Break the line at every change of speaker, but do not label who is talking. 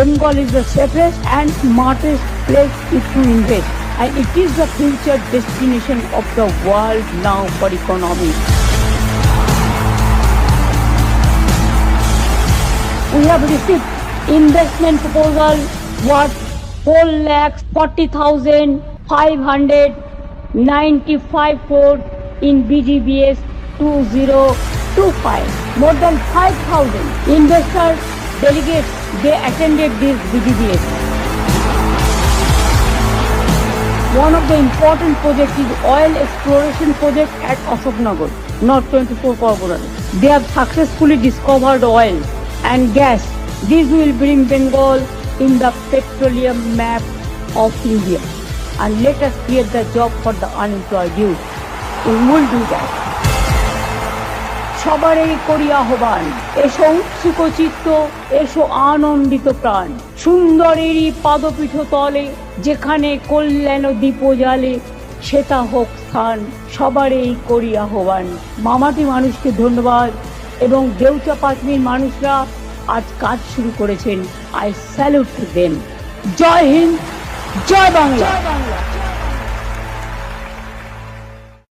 Bengal is the safest and smartest place to invest, and it is the future destination of the world now for economy. We have received investment proposal worth 4,40,595 crore in BGBS 2025. More than 5,000 investors, delegates, they attended this BGBS. One of the important projects is oil exploration project at Ashoknagar, North 24 Pargana. They have successfully discovered oil and gas. This will bring Bengal in the petroleum map of India. And let us create the job for the unemployed youth. We will do that. সবারই করি আহ্বান, এসো উৎসুক চিত্ত, এসো আনন্দিত প্রাণ, সুন্দরেরই পাদপীঠ তলে, যেখানে কল্যাণ দীপ জ্বালে, সেটা হোক স্থান, সবারই করি আহ্বান। মামাটি মানুষকে ধন্যবাদ এবং দেউচা পাঁচমির মানুষরা আজ কাজ শুরু করেছেন। I salute them. জয় হিন্দ, জয় বাংলা।